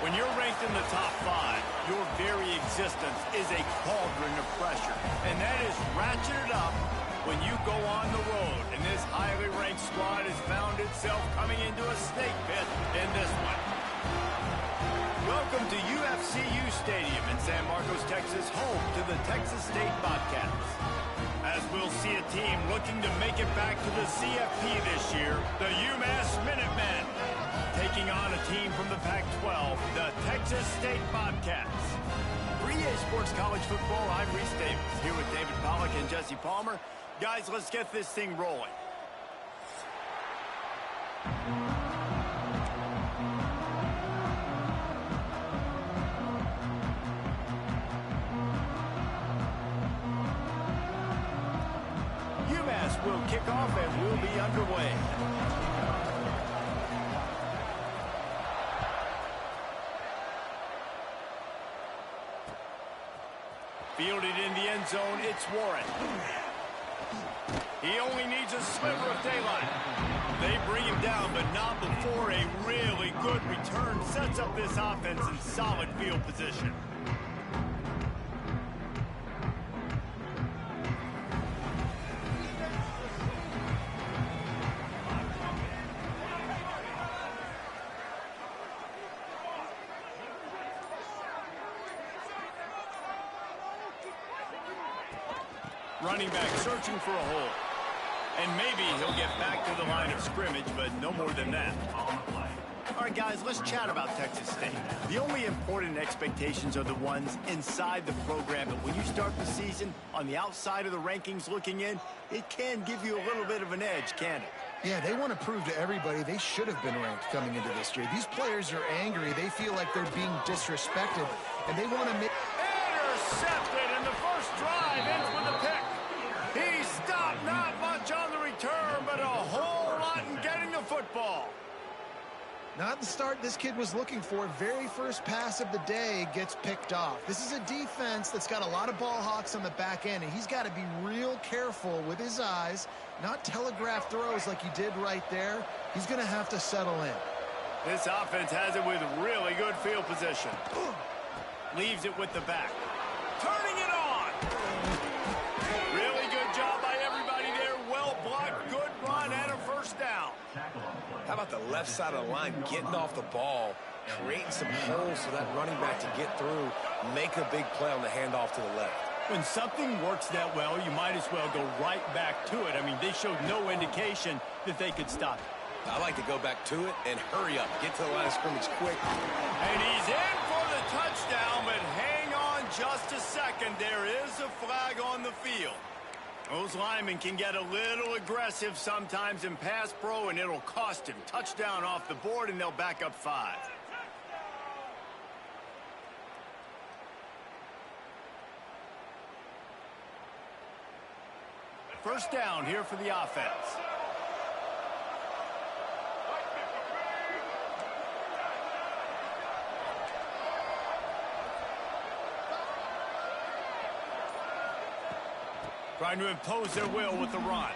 When you're ranked in the top 5, your very existence is a cauldron of pressure. And that is ratcheted up when you go on the road. And this highly ranked squad has found itself coming into a snake pit in this one. Welcome to UFCU Stadium in San Marcos, Texas, home to the Texas State Bobcats. As we'll see a team looking to make it back to the CFP this year, the UMass Minutemen, taking on a team from the Pac-12, the Texas State Bobcats. For EA Sports College Football, I'm Reese Davis, here with David Pollack and Jesse Palmer. Guys, let's get this thing rolling. UMass will kick off and we'll be underway. Fielded in the end zone, it's Warren. He only needs a sliver of daylight. They bring him down, but not before a really good return sets up this offense in solid field position. Running back searching for a hole. And maybe he'll get back to the line of scrimmage, but no more than that. All right, guys, let's chat about Texas State. The only important expectations are the ones inside the program, but when you start the season on the outside of the rankings looking in, it can give you a little bit of an edge, can't it? Yeah, they want to prove to everybody they should have been ranked coming into this year. These players are angry. They feel like they're being disrespected, and they want to make... Intercepted, and the first drive ends with a pick. He stopped, not much on the return, but a whole lot in getting the football. Not the start this kid was looking for. Very first pass of the day gets picked off. This is a defense that's got a lot of ball hawks on the back end, and he's got to be real careful with his eyes, not telegraph throws like he did right there. He's going to have to settle in. This offense has it with really good field position. Leaves it with the back. Turning it on. Really good job by everybody there. Well blocked, good run, and a first down. How about the left side of the line getting off the ball, creating some holes for that running back to get through, make a big play on the handoff to the left. When something works that well, you might as well go right back to it. I mean, they showed no indication that they could stop it. I like to go back to it and hurry up, get to the line of scrimmage quick. And he's in for the touchdown, but hang on just a second. There is a flag on the field. Those linemen can get a little aggressive sometimes in pass pro, and it'll cost him. Touchdown off the board, and they'll back up 5. First down here for the offense. Trying to impose their will with the run.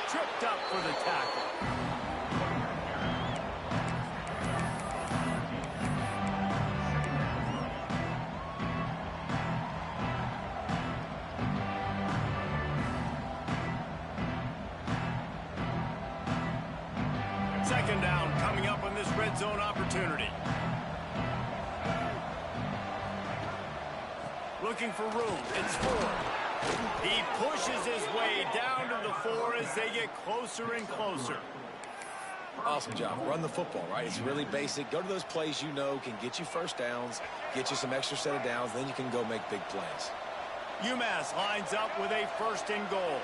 Tripped up for the tackle. Second down coming up on this red zone opportunity. Looking for room. It's 4. He pushes his way down to the 4 as they get closer and closer. Awesome job. Run the football, right? It's really basic. Go to those plays you know can get you first downs, get you some extra set of downs, then you can go make big plays. UMass lines up with a first and goal.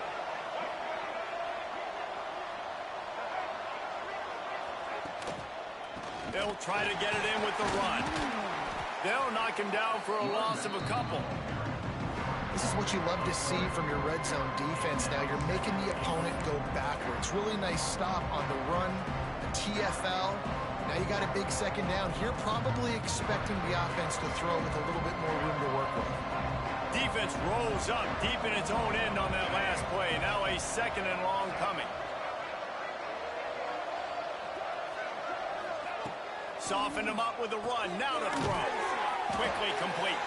They'll try to get it in with the run. They'll knock him down for a loss of a couple. This is what you love to see from your red zone defense now. You're making the opponent go backwards. Really nice stop on the run, the TFL. Now you got a big second down. You're probably expecting the offense to throw with a little bit more room to work with. Defense rolls up deep in its own end on that last play. Now a second and long coming. Soften him up with a run. Now to throw. Quickly complete.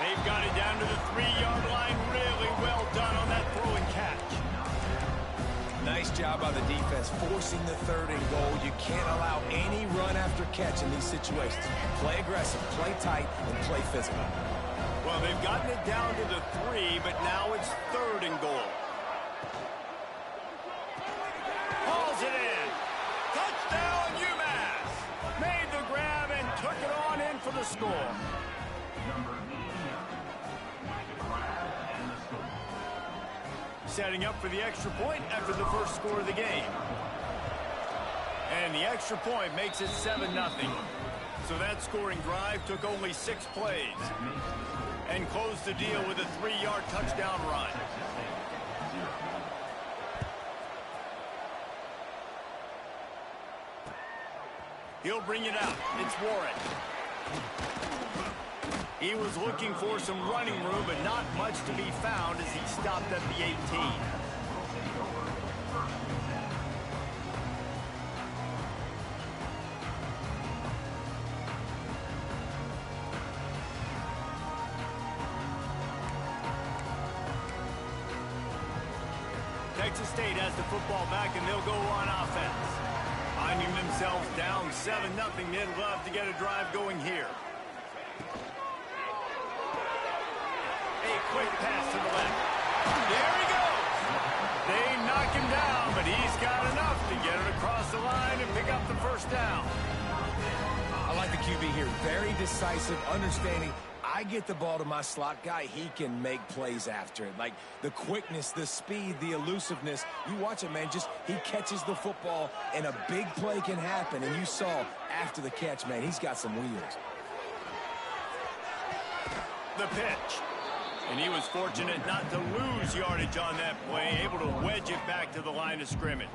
They've got it down to the 3-yard line. Really well done on that throw and catch. Nice job by the defense forcing the 3rd and goal. You can't allow any run after catch in these situations. Play aggressive, play tight, and play physical. Well, they've gotten it down to the 3, but now it's 3rd and goal. Hauls it in. Touchdown, UMass. Made the grab and took it on in for the score. Setting up for the extra point after the first score of the game. And the extra point makes it 7-0. So that scoring drive took only 6 plays. And closed the deal with a 3-yard touchdown run. He'll bring it out. It's Warren. He was looking for some running room, but not much to be found as he stopped at the 18. Texas State has the football back, and they'll go on offense. Finding themselves down 7-0, they'd love to get a drive going here. A quick pass to the left. There he goes. They knock him down, but he's got enough to get it across the line and pick up the first down. I like the QB here. Very decisive, understanding. I get the ball to my slot guy, he can make plays after it. Like the quickness, the speed, the elusiveness. You watch it, man, just he catches the football and a big play can happen. And you saw after the catch, man, he's got some wheels. The pitch. And he was fortunate not to lose yardage on that play, able to wedge it back to the line of scrimmage.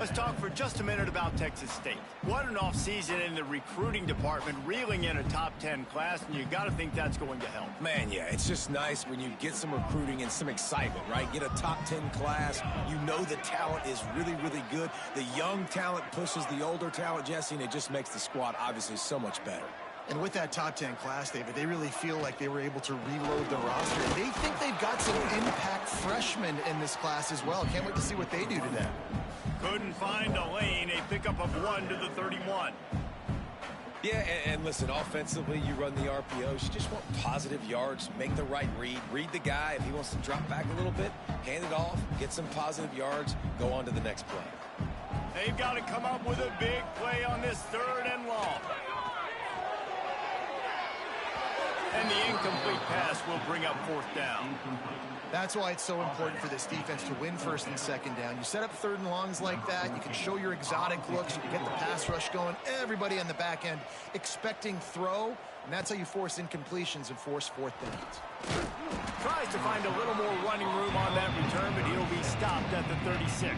Let's talk for just a minute about Texas State. What an offseason in the recruiting department, reeling in a top 10 class, and you got to think that's going to help. Man, yeah, it's just nice when you get some recruiting and some excitement, right? Get a top 10 class. You know the talent is really, really good. The young talent pushes the older talent, Jesse, and it just makes the squad obviously so much better. And with that top 10 class, David, they really feel like they were able to reload the roster. They think they've got some impact freshmen in this class as well. Can't wait to see what they do today. Couldn't find a lane, a pickup of 1 to the 31. Yeah, and listen, offensively, you run the RPOs. You just want positive yards, make the right read the guy. If he wants to drop back a little bit, hand it off, get some positive yards, go on to the next play. They've got to come up with a big play on this 3rd and long. And the incomplete pass will bring up 4th down. That's why it's so important for this defense to win 1st and 2nd down. You set up 3rd and longs like that, you can show your exotic looks, you can get the pass rush going, everybody on the back end expecting throw, and that's how you force incompletions and force 4th downs. Tries to find a little more running room on that return, but he'll be stopped at the 36.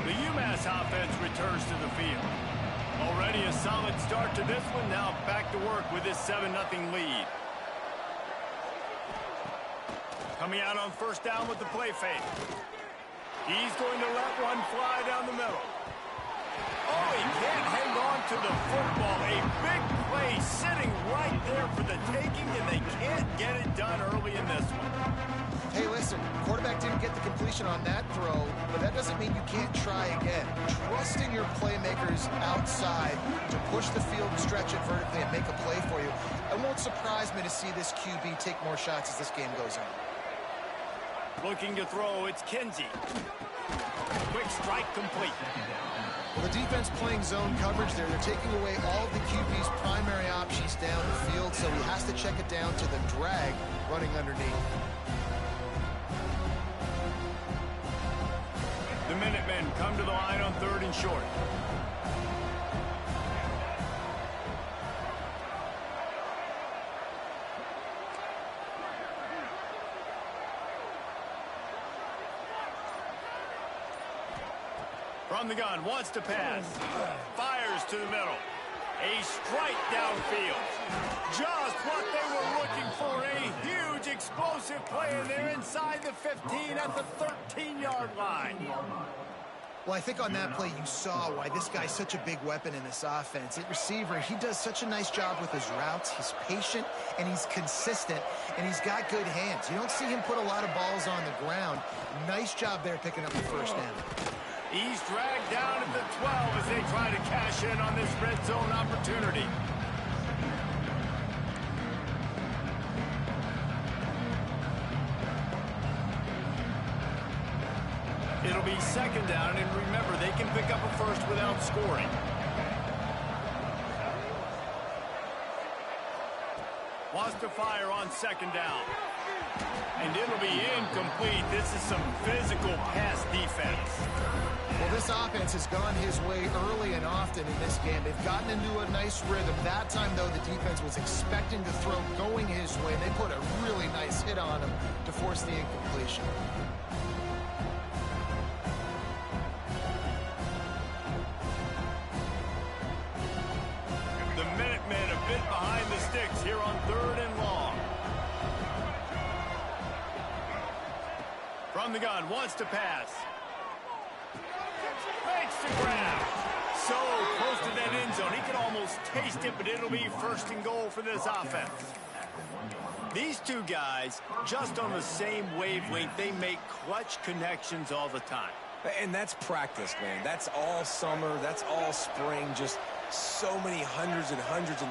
The UMass offense returns to the field. Already a solid start to this one. Now back to work with this 7-0 lead. Coming out on 1st down with the play fake. He's going to let one fly down the middle. Oh, he can't hang on to the football. A big play sitting right there for the taking, and they can't get it done early in this one. Hey, listen, quarterback didn't get the completion on that throw, but that doesn't mean you can't try again. Trust in your playmakers outside to push the field, stretch it vertically, and make a play for you. It won't surprise me to see this QB take more shots as this game goes on. Looking to throw, it's Kinsey. Quick strike complete. Well, the defense playing zone coverage there. They're taking away all of the QB's primary options down the field, so he has to check it down to the drag running underneath. The Minutemen come to the line on 3rd and short. From the gun, wants to pass. Fires to the middle. A strike downfield. Just what they were looking for. A huge explosive play, and they're inside the 15 at the 13-yard line. Well, I think on that play you saw why this guy's such a big weapon in this offense. At receiver, he does such a nice job with his routes. He's patient, and he's consistent, and he's got good hands. You don't see him put a lot of balls on the ground. Nice job there picking up the first down. He's dragged down at the 12 as they try to cash in on this red zone opportunity. It'll be second down, and remember, they can pick up a first without scoring. Wants to fire on second down. And it'll be incomplete. This is some physical pass defense. Well, this offense has gone his way early and often in this game. They've gotten into a nice rhythm. That time, though, the defense was expecting the throw going his way, and they put a really nice hit on him to force the incompletion. The Minutemen a bit behind the sticks here on 3rd and long. From the gun, wants to pass. Makes the grab. So close to that end zone. He can almost taste it, but it'll be 1st and goal for this offense. These two guys, just on the same wavelength, they make clutch connections all the time. And that's practice, man. That's all summer. That's all spring. Just so many hundreds and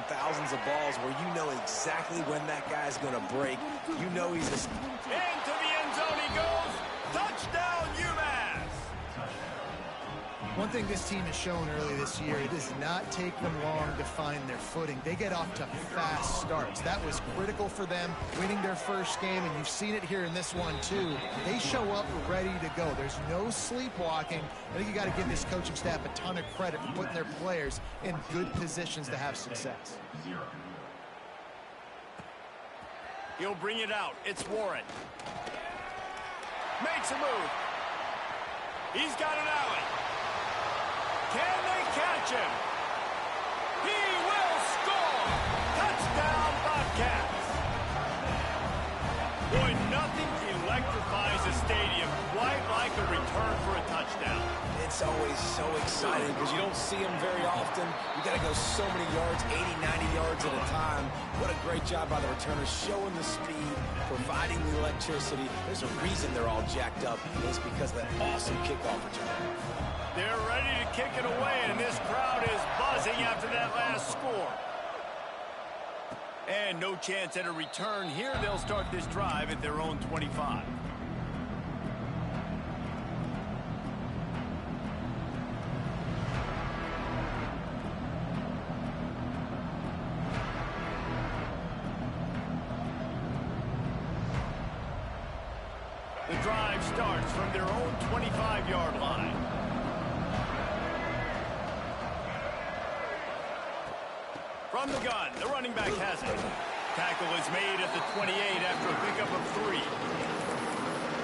thousands of balls where you know exactly when that guy's going to break. You know he's a... Into the end zone he goes. Touchdown, UMass. One thing this team has shown early this year, it does not take them long to find their footing. They get off to fast starts. That was critical for them, winning their first game, and you've seen it here in this one, too. They show up ready to go. There's no sleepwalking. I think you got to give this coaching staff a ton of credit for putting their players in good positions to have success. He'll bring it out. It's Warren. Makes a move. He's got an alley. Can they catch him? He will score! Touchdown, Bobcats! Boy, nothing electrifies a stadium quite like a return for a touchdown. It's always so exciting because you don't see them very often. You got to go so many yards, 80, 90 yards at a time. What a great job by the returners, showing the speed, providing the electricity. There's a reason they're all jacked up. It's because of that awesome kickoff return. They're ready to kick it away, and this crowd is buzzing after that last score. And no chance at a return here. They'll start this drive at their own 25. The drive starts from their own 25-yard line. From the gun, the running back has it. Tackle is made at the 28 after a pickup of 3.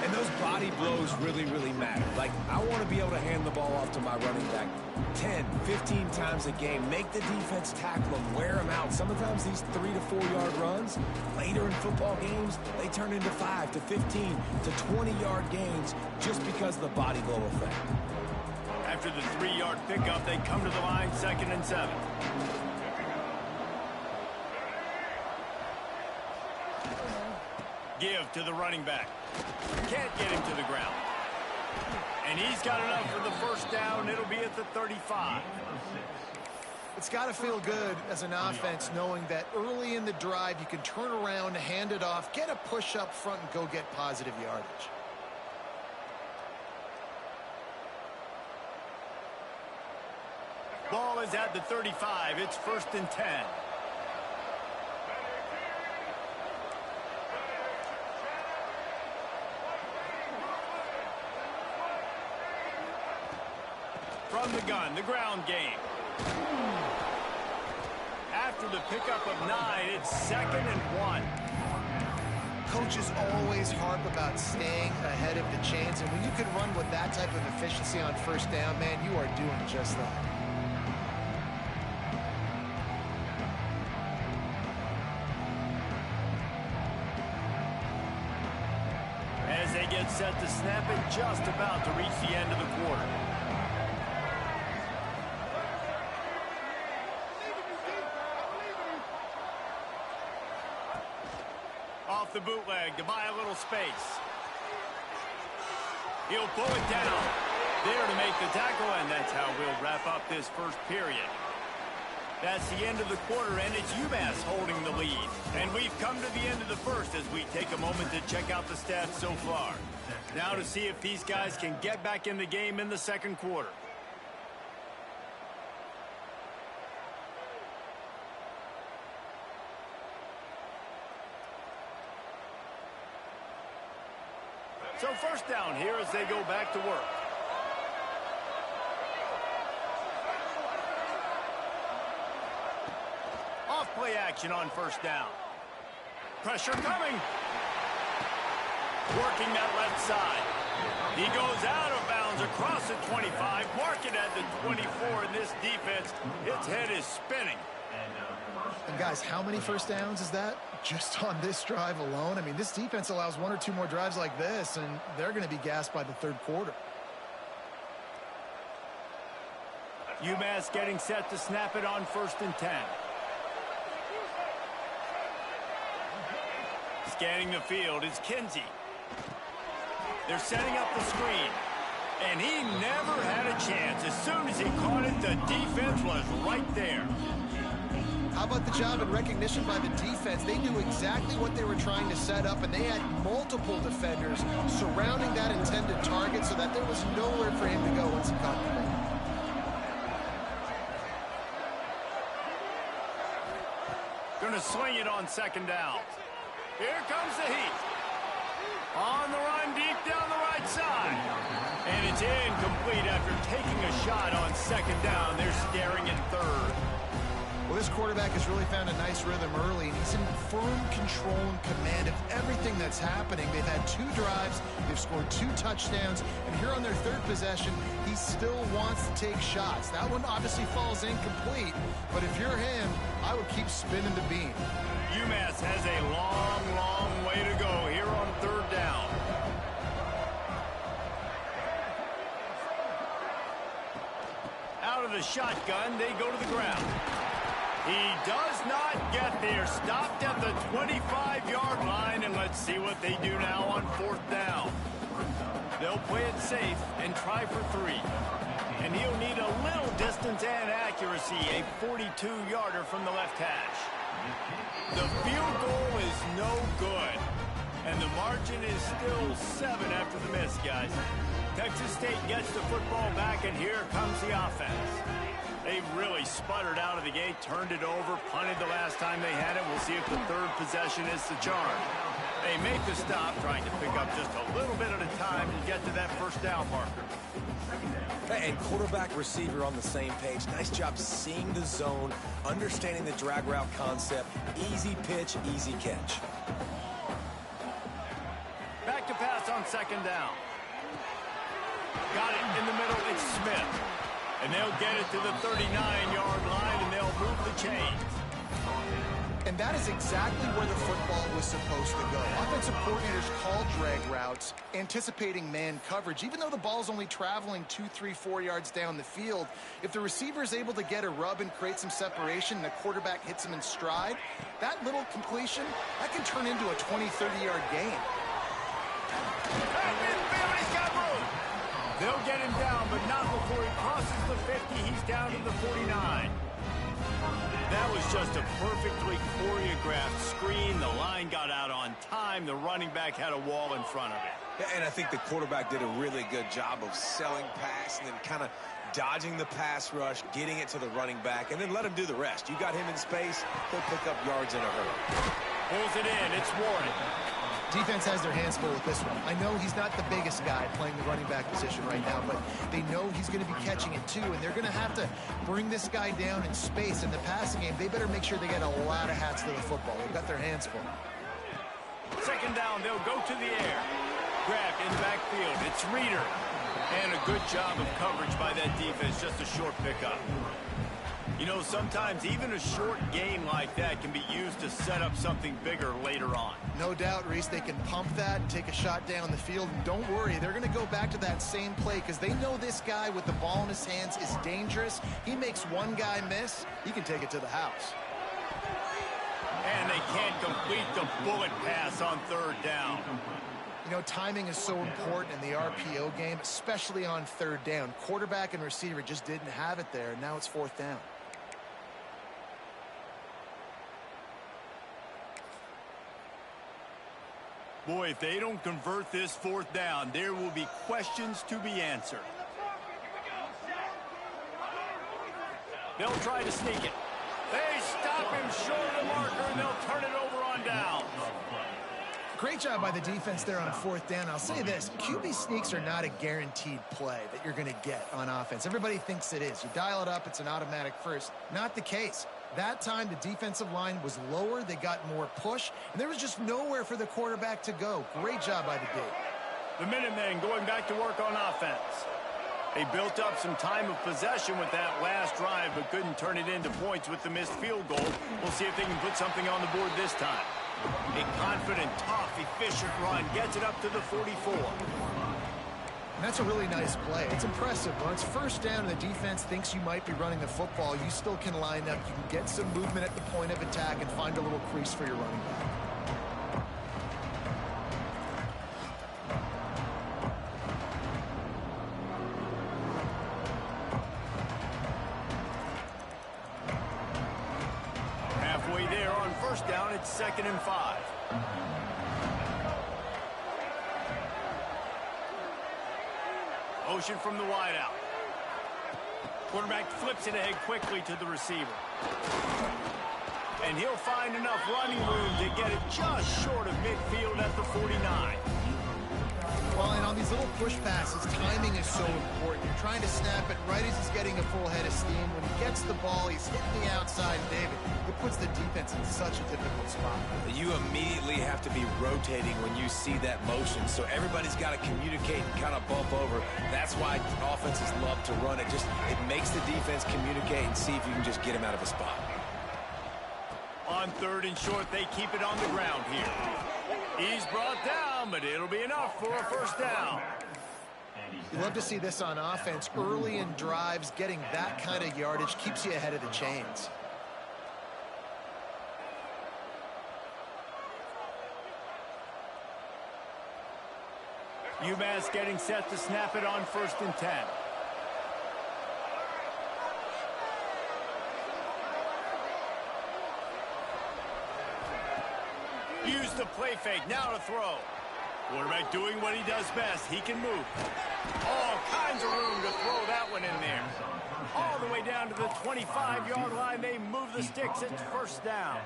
And those body blows really, really matter. Like, I want to be able to hand the ball off to my running back 10, 15 times a game. Make the defense tackle them, wear them out. Sometimes these 3 to 4 yard runs, later in football games, they turn into 5 to 15 to 20-yard gains just because of the body blow effect. After the 3-yard pickup, they come to the line 2nd and 7. Give to the running back. Can't get him to the ground. And he's got enough for the first down. It'll be at the 35. It's got to feel good as an offense knowing that early in the drive you can turn around, hand it off, get a push up front, and go get positive yardage. Ball is at the 35. It's 1st and 10. From the gun, the ground game. After the pickup of 9, it's 2nd and 1. Coaches always harp about staying ahead of the chains, and when you can run with that type of efficiency on first down, man, you are doing just that. gets set to snap it, just about to reach the end of the quarter. Off the bootleg to buy a little space. He'll pull it down. There to make the tackle, and that's how we'll wrap up this first period. That's the end of the quarter, and it's UMass holding the lead. And we've come to the end of the first as we take a moment to check out the stats so far. Now to see if these guys can get back in the game in the second quarter. So first down here as they go back to work. Off-play action on first down. Pressure coming. Working that left side. He goes out of bounds across the 25. Mark it at the 24 in this defense. Its head is spinning. And guys, how many first downs is that? Just on this drive alone? I mean, this defense allows one or two more drives like this, and they're going to be gassed by the third quarter. UMass getting set to snap it on 1st and 10. Scanning the field is Kinsey. They're setting up the screen. And he never had a chance. As soon as he caught it, the defense was right there. How about the job and recognition by the defense? They knew exactly what they were trying to set up, and they had multiple defenders surrounding that intended target so that there was nowhere for him to go once he caught the ball. Gonna swing it on 2nd down. Here comes the heat. On the run, deep down the right side. And it's incomplete after taking a shot on 2nd down. They're staring at 3rd. Well, this quarterback has really found a nice rhythm early, and he's in firm control and command of everything that's happening. They've had 2 drives, they've scored 2 touchdowns, and here on their 3rd possession, he still wants to take shots. That one obviously falls incomplete, but if you're him, I would keep spinning the beam. UMass has a long, long way to go here on 3rd down. Out of the shotgun, they go to the ground. He does not get there. Stopped at the 25-yard line, and let's see what they do now on 4th down. They'll play it safe and try for 3. And he'll need a little distance and accuracy, a 42-yarder from the left hash. The field goal is no good, and the margin is still 7 after the miss, guys. Texas State gets the football back, and here comes the offense. They really sputtered out of the gate, turned it over, punted the last time they had it. We'll see if the 3rd possession is the charge. They make the stop, trying to pick up just a little bit at a time to get to that 1st down marker. And quarterback, receiver on the same page. Nice job seeing the zone, understanding the drag route concept. Easy pitch, easy catch. Back to pass on 2nd down. Got it in the middle. It's Smith. And they'll get it to the 39-yard line, and they'll move the chains. And that is exactly where the football was supposed to go. Offensive coordinators call drag routes, anticipating man coverage. Even though the ball's only traveling 2, 3, 4 yards down the field, if the receiver is able to get a rub and create some separation and the quarterback hits him in stride, that little completion, that can turn into a 20, 30-yard gain. He's got room. They'll get him down, but not before he crosses the 50. He's down to the 49. That was just a perfectly choreographed screen. The line got out on time. The running back had a wall in front of it. And I think the quarterback did a really good job of selling pass and then kind of dodging the pass rush, getting it to the running back, and then let him do the rest. You got him in space, he'll pick up yards in a hurry. Pulls it in. It's Warren. Defense has their hands full with this one. I know he's not the biggest guy playing the running back position right now, but they know he's going to be catching it too, and they're going to have to bring this guy down in space. In the passing game, they better make sure they get a lot of hats to the football. They've got their hands full. 2nd down, they'll go to the air. Grabbed in the backfield. It's Reeder. And a good job of coverage by that defense. Just a short pickup. You know, sometimes even a short game like that can be used to set up something bigger later on. No doubt, Reese, they can pump that and take a shot down the field. And don't worry, they're going to go back to that same play because they know this guy with the ball in his hands is dangerous. He makes one guy miss, he can take it to the house. And they can't complete the bullet pass on third down. You know, timing is so important in the RPO game, especially on third down. Quarterback and receiver just didn't have it there, and now it's fourth down. Boy, if they don't convert this fourth down, there will be questions to be answered. They'll try to sneak it. They stop him short of the marker, and they'll turn it over on downs. Great job by the defense there on fourth down. I'll say this, QB sneaks are not a guaranteed play that you're going to get on offense. Everybody thinks it is. You dial it up, it's an automatic first. Not the case. That time, the defensive line was lower. They got more push, and there was just nowhere for the quarterback to go. Great job by the D. The Minutemen going back to work on offense. They built up some time of possession with that last drive, but couldn't turn it into points with the missed field goal. We'll see if they can put something on the board this time. A confident, tough, efficient run gets it up to the 44. And that's a really nice play. It's impressive. When it's first down and the defense thinks you might be running the football, you still can line up. You can get some movement at the point of attack and find a little crease for your running back. Halfway there on first down, it's 2nd and 5. Motion from the wideout. Quarterback flips it ahead quickly to the receiver. And he'll find enough running room to get it just short of midfield at the 49. Well, and on these little push passes, timing is so important. You're trying to snap it right as he's getting a full head of steam. When he gets the ball, he's hitting the outside, David. It puts the defense in such a difficult spot. You immediately have to be rotating when you see that motion, so everybody's got to communicate and kind of bump over. That's why offenses love to run it. It makes the defense communicate and see if you can just get him out of a spot. On 3rd and short, they keep it on the ground here. He's brought down, but it'll be enough for a first down. You love to see this on offense. Early in drives, getting that kind of yardage keeps you ahead of the chains. UMass getting set to snap it on 1st and 10. Use the play fake, now to throw. Quarterback doing what he does best. He can move. All kinds of room to throw that one in there. All the way down to the 25-yard line. They move the sticks. It's first down.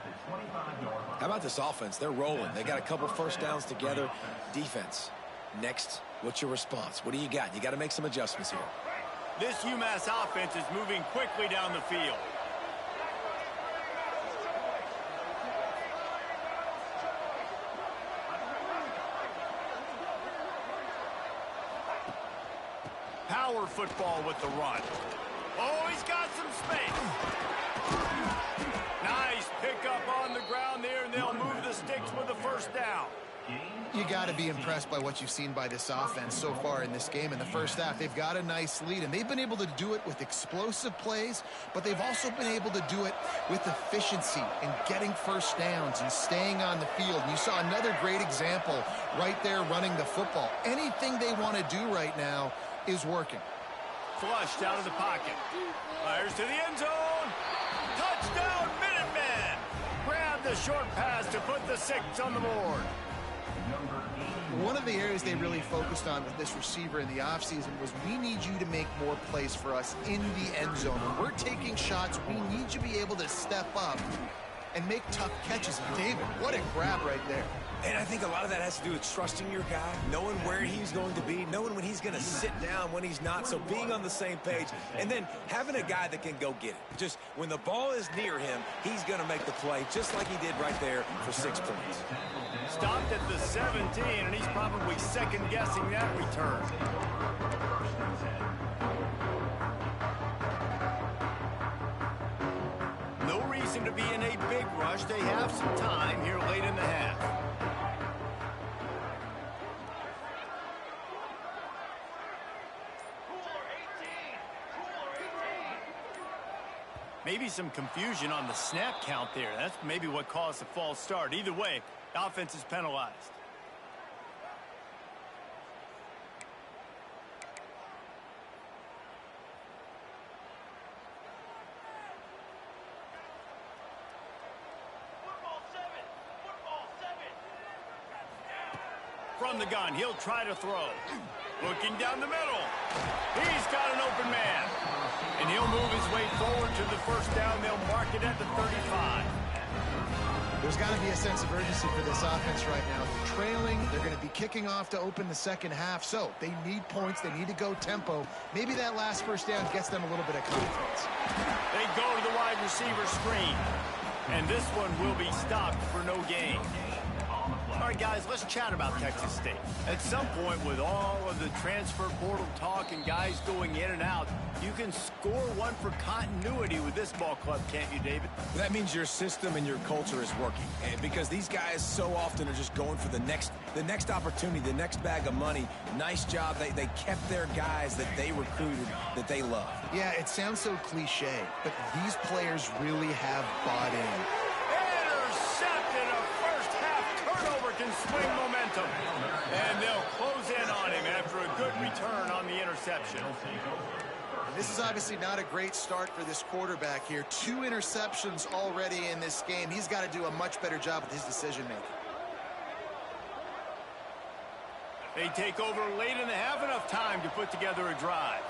How about this offense? They're rolling. They got a couple first downs together. Defense. Next, what's your response? What do you got? You got to make some adjustments here. This UMass offense is moving quickly down the field. Power football with the run. Oh, he's got some space. Nice pickup on the ground there, and they'll move the sticks with the first down. You got to be impressed by what you've seen by this offense so far in this game. In the first half, they've got a nice lead, and they've been able to do it with explosive plays, but they've also been able to do it with efficiency and getting first downs and staying on the field. And you saw another great example right there running the football. Anything they want to do right now is working. Flushed out of the pocket. Fires to the end zone. Touchdown, Minutemen! Grab the short pass to put the 6 on the board. One of the areas they really focused on with this receiver in the offseason was we need you to make more plays for us in the end zone. When we're taking shots, we need you to be able to step up and make tough catches. David, what a grab right there. And I think a lot of that has to do with trusting your guy, knowing where he's going to be, knowing when he's going to sit down, when he's not, so being on the same page, and then having a guy that can go get it. Just when the ball is near him, he's going to make the play, just like he did right there for 6 points. Stopped at the 17, and he's probably second-guessing that return. reason to be in a big rush. They have some time here late in the half. Maybe some confusion on the snap count there. That's maybe what caused the false start. Either way, the offense is penalized. From the gun, he'll try to throw. Looking down the middle. He's got an open man. And he'll move his way forward to the first down. They'll mark it at the 35. There's got to be a sense of urgency for this offense right now. They're trailing. They're going to be kicking off to open the second half. So they need points. They need to go tempo. Maybe that last first down gets them a little bit of confidence. They go to the wide receiver screen. And this one will be stopped for no gain. All right, guys, let's chat about Texas State. At some point, with all of the transfer portal talk and guys going in and out, you can score one for continuity with this ball club, can't you, David? That means your system and your culture is working. And because these guys so often are just going for the next opportunity, the next bag of money. Nice job. They kept their guys that they recruited, that they love. Yeah, it sounds so cliche, but these players really have bought in. Can swing momentum, and they'll close in on him after a good return on the interception. This is obviously not a great start for this quarterback here. 2 interceptions already in this game. He's got to do a much better job with his decision-making. They take over late in the half, enough time to put together a drive.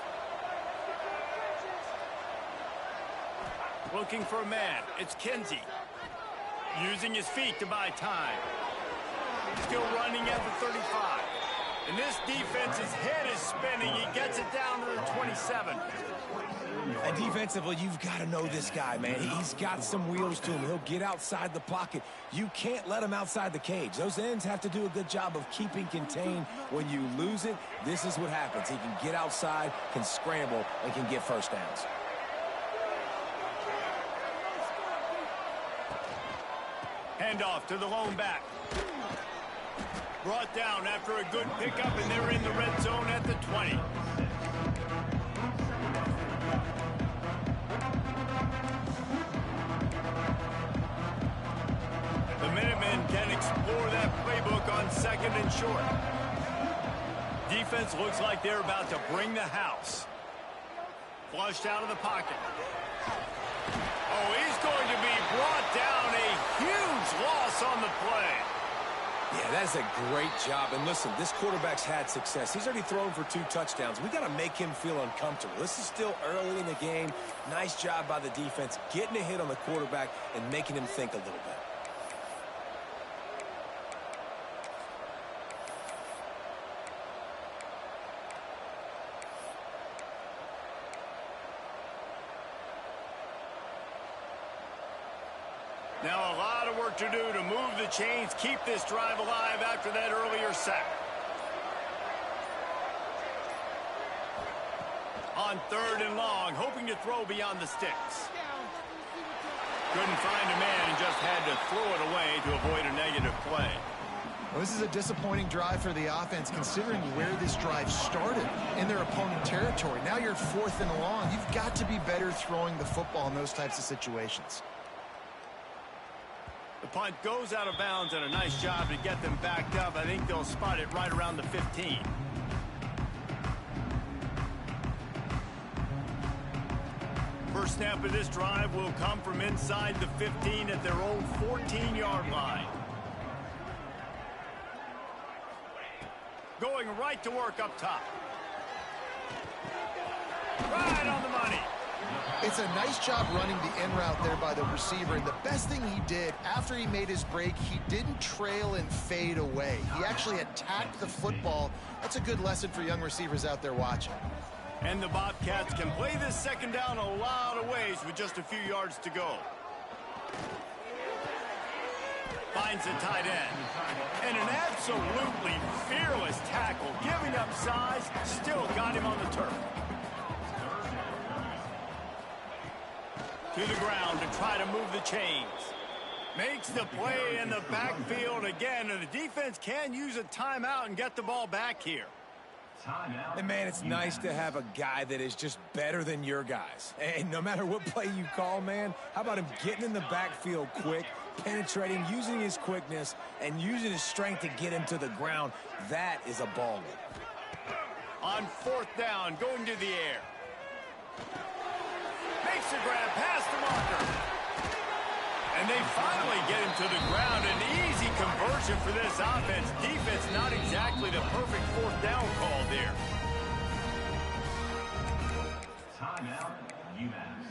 Looking for a man. It's Kinsey. Using his feet to buy time. Still running at the 35. And this defense's head is spinning. He gets it down to the 27. And defensively, you've got to know this guy, man. He's got some wheels to him. He'll get outside the pocket. You can't let him outside the cage. Those ends have to do a good job of keeping contained. When you lose it, this is what happens. He can get outside, can scramble, and can get first downs. Handoff to the lone back. Brought down after a good pickup, and they're in the red zone at the 20. The Minutemen can explore that playbook on second and short. Defense looks like they're about to bring the house. Flushed out of the pocket. Oh, he's going to be brought down. A huge loss on the play. Yeah, that's a great job. And listen, this quarterback's had success. He's already thrown for 2 touchdowns. We got to make him feel uncomfortable. This is still early in the game. Nice job by the defense, getting a hit on the quarterback and making him think a little bit. Now a lot of work to do to move the chains, keep this drive alive after that earlier sack. On 3rd and long, hoping to throw beyond the sticks. Couldn't find a man and just had to throw it away to avoid a negative play. Well, this is a disappointing drive for the offense, considering where this drive started in their opponent territory. Now you're 4th and long. You've got to be better throwing the football in those types of situations. The punt goes out of bounds, and a nice job to get them backed up. I think they'll spot it right around the 15. First snap of this drive will come from inside the 15 at their own 14-yard line. Going right to work up top. Right on the money. It's a nice job running the in route there by the receiver. And the best thing he did after he made his break, he didn't trail and fade away. He actually attacked the football. That's a good lesson for young receivers out there watching. And the Bobcats can play this second down a lot of ways with just a few yards to go. Finds the tight end. And an absolutely fearless tackle. Giving up size, still got him on the turf. To the ground to try to move the chains. Makes the play in the backfield again, and the defense can use a timeout and get the ball back here. And, man, it's nice to have a guy that is just better than your guys. And no matter what play you call, man, how about him getting in the backfield quick, penetrating, using his quickness, and using his strength to get him to the ground? That is a baller. On fourth down, going to the air. Makes the grab past the marker. And they finally get him to the ground. An easy conversion for this offense. Defense not exactly the perfect fourth down call there. Timeout, UMass.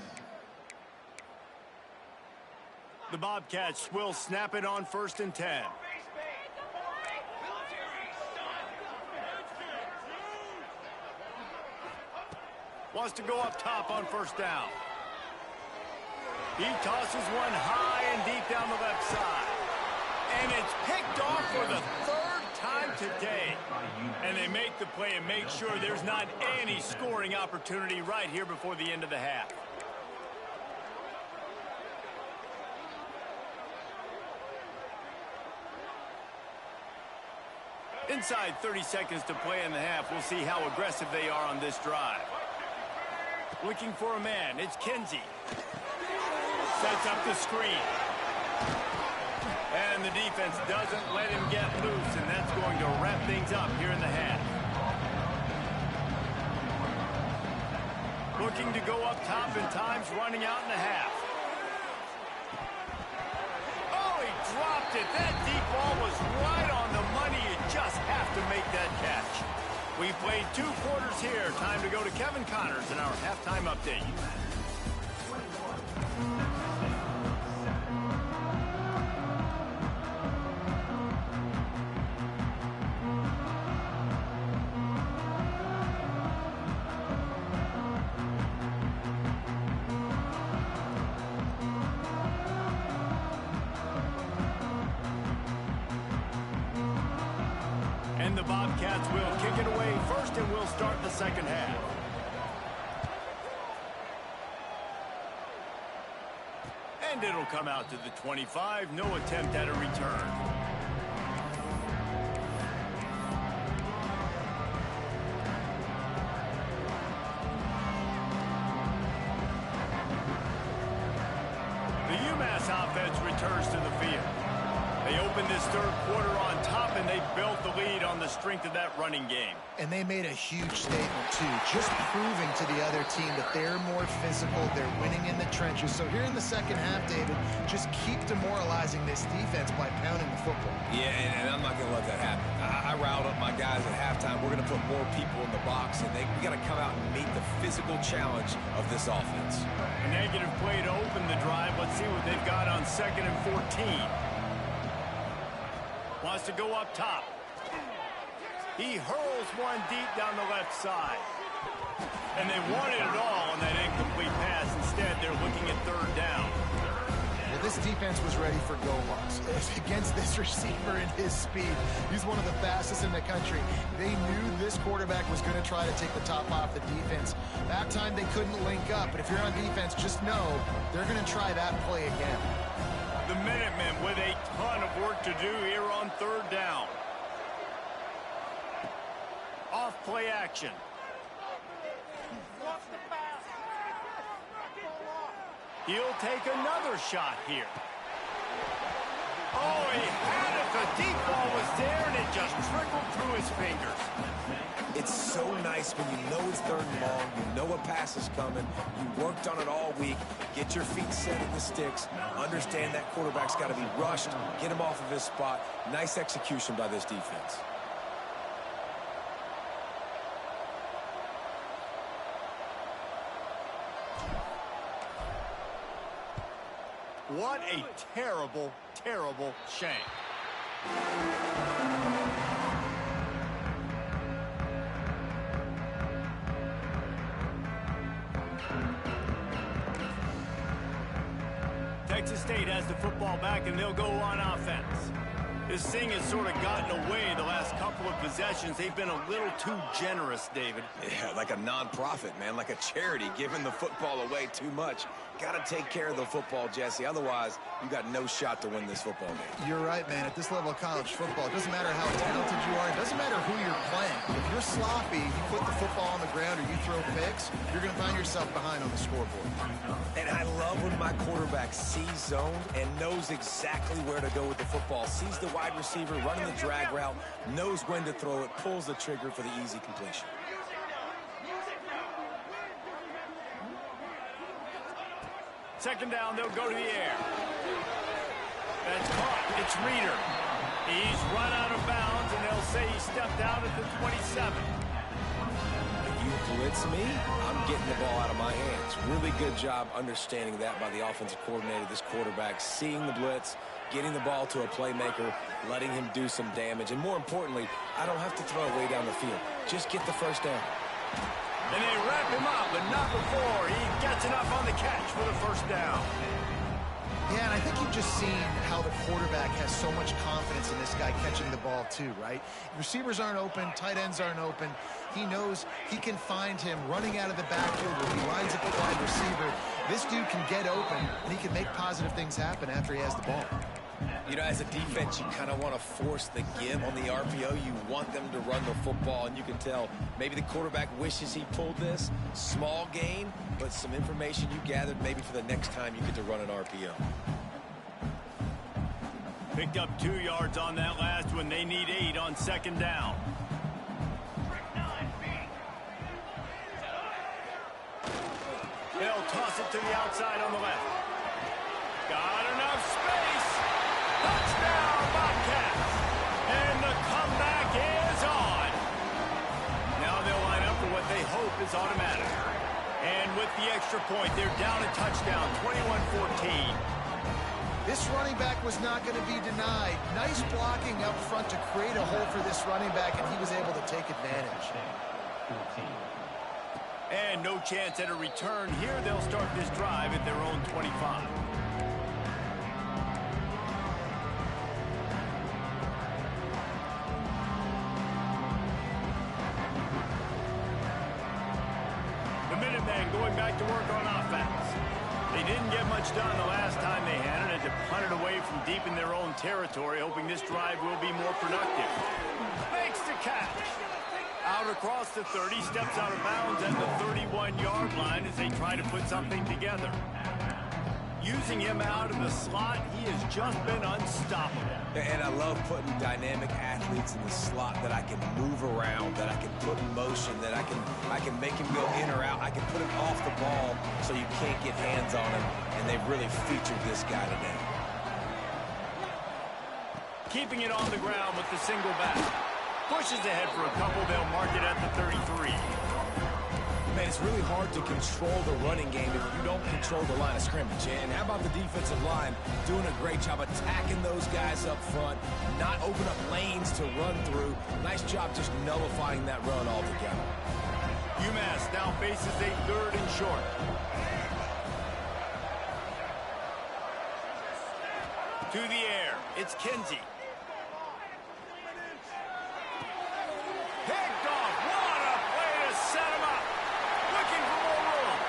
The Bobcats will snap it on 1st and 10. Wants to go up top on 1st down. He tosses one high and deep down the left side. And it's picked off for the 3rd time today. And they make the play and make sure there's not any scoring opportunity right here before the end of the half. Inside 30 seconds to play in the half. We'll see how aggressive they are on this drive. Looking for a man. It's Kinsey. Sets up the screen. And the defense doesn't let him get loose, and that's going to wrap things up here in the half. Looking to go up top in times, running out in the half. Oh, he dropped it. That deep ball was right on the money. You just have to make that catch. We played 2 quarters here. Time to go to Kevin Connors in our halftime update. And the Bobcats will kick it away first, and we'll start the second half. And it'll come out to the 25. No attempt at a return. The UMass offense returns to the field. They opened this 3rd quarter on top, and they built the lead on the strength of that running game. And they made a huge statement, too, just proving to the other team that they're more physical, they're winning in the trenches. So here in the second half, David, just keep demoralizing this defense by pounding the football. Yeah, and I'm not going to let that happen. I riled up my guys at halftime. We're going to put more people in the box, and we got to come out and meet the physical challenge of this offense. A negative play to open the drive. Let's see what they've got on 2nd and 14. Wants to go up top. He hurls one deep down the left side. And they wanted it all on that incomplete pass. Instead, they're looking at 3rd down. Well, this defense was ready for goal lines against this receiver and his speed. He's one of the fastest in the country. They knew this quarterback was going to try to take the top off the defense. That time they couldn't link up. But if you're on defense, just know they're going to try that play again. The Minutemen with a ton of work to do here on 3rd down. Off play action. He'll take another shot here. Oh, he had it. The deep ball was there, and it just trickled through his fingers. It's so nice when you know it's 3rd and long, you know a pass is coming, you worked on it all week, get your feet set in the sticks, understand that quarterback's got to be rushed, get him off of his spot. Nice execution by this defense. What a terrible, terrible shame. Texas State has the football back, and they'll go on offense. This thing has sort of gotten away the last couple of possessions. They've been a little too generous, David. Yeah, like a non-profit, man, like a charity, giving the football away too much. Got to take care of the football, Jesse. Otherwise, you got no shot to win this football game. You're right, man. At this level of college football, it doesn't matter how talented you are. It doesn't matter who you're playing. If you're sloppy, you put the football on the ground or you throw picks, you're going to find yourself behind on the scoreboard. And I love when my quarterback sees zoned and knows exactly where to go with the football. Sees the wide receiver running the drag route, knows when to throw it, pulls the trigger for the easy completion. Second down, they'll go to the air. That's caught. It's Reeder. He's run out of bounds, and they'll say he stepped out at the 27. If you blitz me, I'm getting the ball out of my hands. Really good job understanding that by the offensive coordinator, this quarterback, seeing the blitz, getting the ball to a playmaker, letting him do some damage. And more importantly, I don't have to throw it way down the field. Just get the first down. And they wrap him up, but not before he gets enough on the catch for the first down. Yeah, and I think you've just seen how the quarterback has so much confidence in this guy catching the ball too, right? Receivers aren't open, tight ends aren't open. He knows he can find him running out of the backfield where he lines up the wide receiver. This dude can get open, and he can make positive things happen after he has the ball. You know, as a defense, you kind of want to force the give on the RPO. You want them to run the football, and you can tell maybe the quarterback wishes he pulled this. Small gain, but some information you gathered maybe for the next time you get to run an RPO. Picked up 2 yards on that last one. They need 8 on second down. They'll toss it to the outside on the left. Got enough space. Touchdown, Bobcats. And the comeback is on. Now they'll line up for what they hope is automatic. And with the extra point, they're down a touchdown, 21-14. This running back was not going to be denied. Nice blocking up front to create a hole for this running back, and he was able to take advantage. And no chance at a return here. They'll start this drive at their own 25. The Minutemen going back to work on offense. They didn't get much done the last time they had it, and to punt it away from deep in their own territory, hoping this drive will be more productive. Makes the catch. Out across the 30, steps out of bounds at the 31-yard line as they try to put something together. Using him out of the slot, he has just been unstoppable. And I love putting dynamic athletes in the slot that I can move around, that I can put in motion, that I can make him go in or out. I can put him off the ball so you can't get hands on him, and they've really featured this guy today. Keeping it on the ground with the single back. Pushes ahead for a couple. They'll mark it at the 33. Man, it's really hard to control the running game if you don't control the line of scrimmage. And how about the defensive line doing a great job attacking those guys up front, not open up lanes to run through. Nice job just nullifying that run altogether. UMass now faces a 3rd and short. To the air. It's Kinsey. Picked off. What a play to set him up. Looking for more room.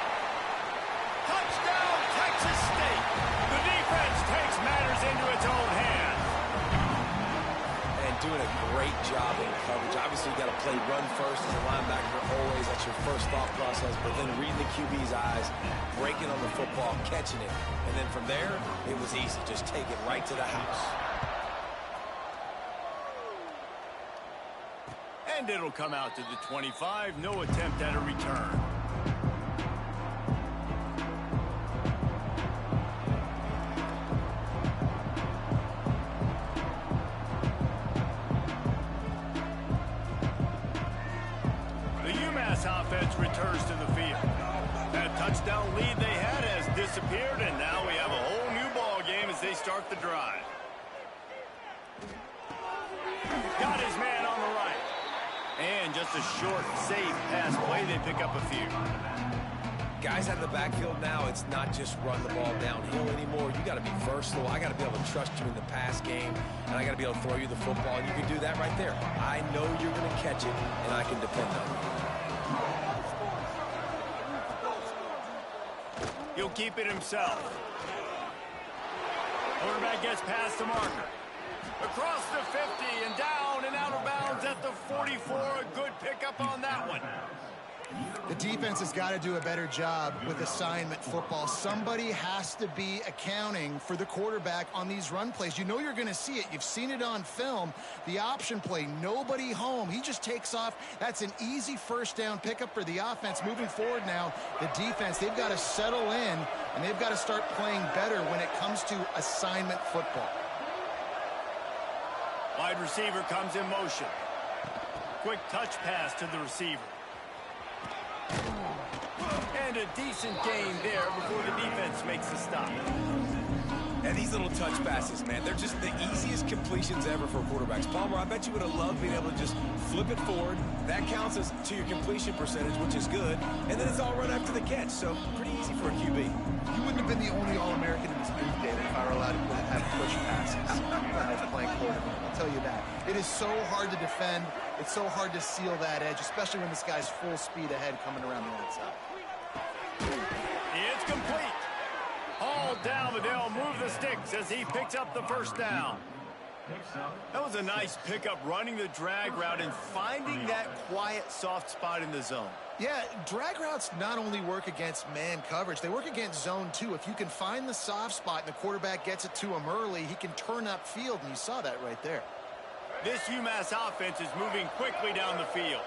Touchdown, Texas State. The defense takes matters into its own hands. And doing a great job in coverage. Obviously, you got to play run first as a linebacker always. That's your first thought process. But then reading the QB's eyes, breaking on the football, catching it. And then from there, it was easy. Just take it right to the house. And it'll come out to the 25. No attempt at a return. The UMass offense returns to the field. That touchdown lead they had has disappeared, and now we have a whole new ball game as they start the drive. Got his man on the right. And just a short, safe pass play. They pick up a few. Guys out of the backfield now, it's not just run the ball downhill anymore. You got to be versatile. I got to be able to trust you in the pass game, and I got to be able to throw you the football, and you can do that right there. I know you're going to catch it, and I can depend on you. He'll keep it himself. Quarterback gets past the marker. Across the 50 and down and out of bounds at the 44. A good pickup on that one. The defense has got to do a better job with assignment football. Somebody has to be accounting for the quarterback on these run plays. You know you're going to see it. You've seen it on film. The option play, nobody home. He just takes off. That's an easy first down pickup for the offense. Moving forward now, the defense, they've got to settle in, and they've got to start playing better when it comes to assignment football. Wide receiver comes in motion. Quick touch pass to the receiver. And a decent gain there before the defense makes the stop. And these little touch passes, man, they're just the easiest completions ever for quarterbacks. Palmer, I bet you would have loved being able to just flip it forward. That counts as to your completion percentage, which is good. And then it's all run after the catch, so pretty easy for a QB. You wouldn't have been the only All-American in this league, David, if I were allowed to have push passes when I was playing quarterback. I'll tell you that. It is so hard to defend. It's so hard to seal that edge, especially when this guy's full speed ahead coming around the outside. It's complete. Hauled down, but they'll move the sticks as he picks up the first down. That was a nice pickup, running the drag route and finding that quiet, soft spot in the zone. Yeah, drag routes not only work against man coverage, they work against zone too. If you can find the soft spot and the quarterback gets it to him early, he can turn upfield, and you saw that right there. This UMass offense is moving quickly down the field.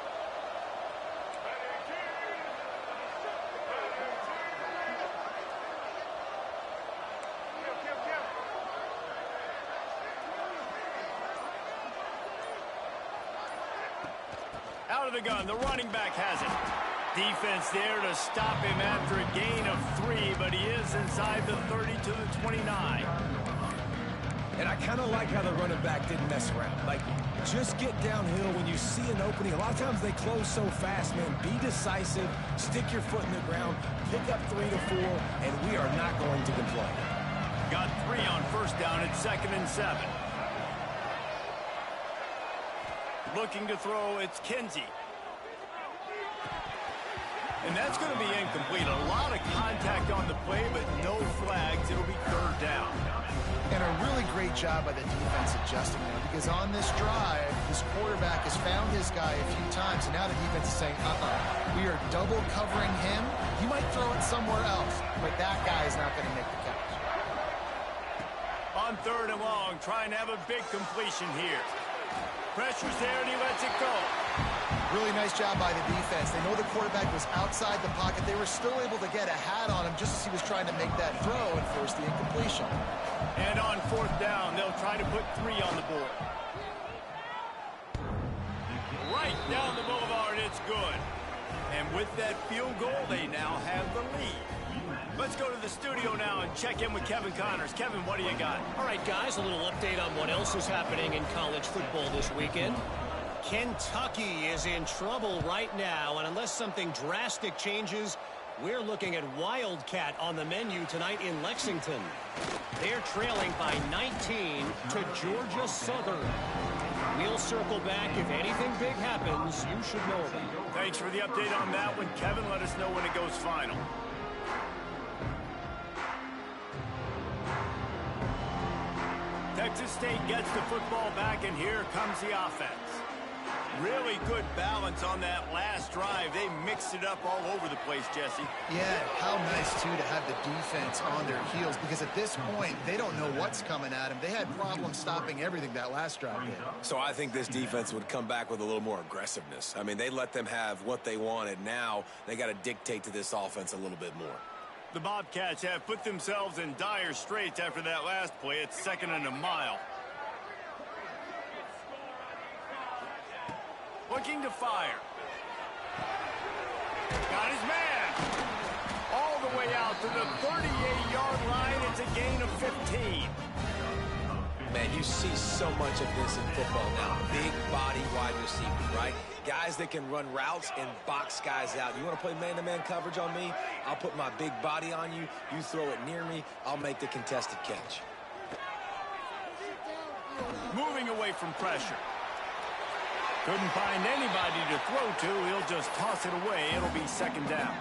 Out of the gun, the running back has it. Defense there to stop him after a gain of 3, but he is inside the 30 to the 29. And I kind of like how the running back didn't mess around. Like, just get downhill when you see an opening. A lot of times they close so fast, man. Be decisive, stick your foot in the ground, pick up 3 to 4, and we are not going to complain. Got 3 on first down at 2nd and 7. Looking to throw, it's Kinsey. And that's going to be incomplete. A lot of contact on the play, but no flags. It'll be 3rd down. And a really great job by the defense adjusting there, because on this drive, this quarterback has found his guy a few times, and now the defense is saying, we are double covering him. He might throw it somewhere else, but that guy is not going to make the catch. On 3rd and long, trying to have a big completion here. Pressure's there, and he lets it go. Really nice job by the defense. They know the quarterback was outside the pocket. They were still able to get a hat on him just as he was trying to make that throw and force the incompletion. And on 4th down, they'll try to put 3 on the board. Right down the boulevard, it's good. And with that field goal, they now have the lead. Let's go to the studio now and check in with Kevin Connors. Kevin, what do you got? All right, guys, a little update on what else is happening in college football this weekend. Kentucky is in trouble right now, and unless something drastic changes, we're looking at Wildcat on the menu tonight in Lexington. They're trailing by 19 to Georgia Southern. We'll circle back. If anything big happens, you should know about it. Thanks for the update on that one, Kevin. Let us know when it goes final. Texas State gets the football back, and here comes the offense. Really good balance on that last drive. They mixed it up all over the place, Jesse. Yeah, how nice, too, to have the defense on their heels, because at this point, they don't know what's coming at them. They had problems stopping everything that last drive did. So I think this defense would come back with a little more aggressiveness. I mean, they let them have what they wanted. Now they got to dictate to this offense a little bit more. The Bobcats have put themselves in dire straits after that last play. It's 2nd and a mile. Looking to fire. Got his man. All the way out to the 38-yard line. It's a gain of 15. Man, you see so much of this in football now. Big body wide receivers, right? Guys that can run routes and box guys out. You want to play man-to-man coverage on me? I'll put my big body on you. You throw it near me, I'll make the contested catch. Moving away from pressure. Couldn't find anybody to throw to. He'll just toss it away. It'll be second down.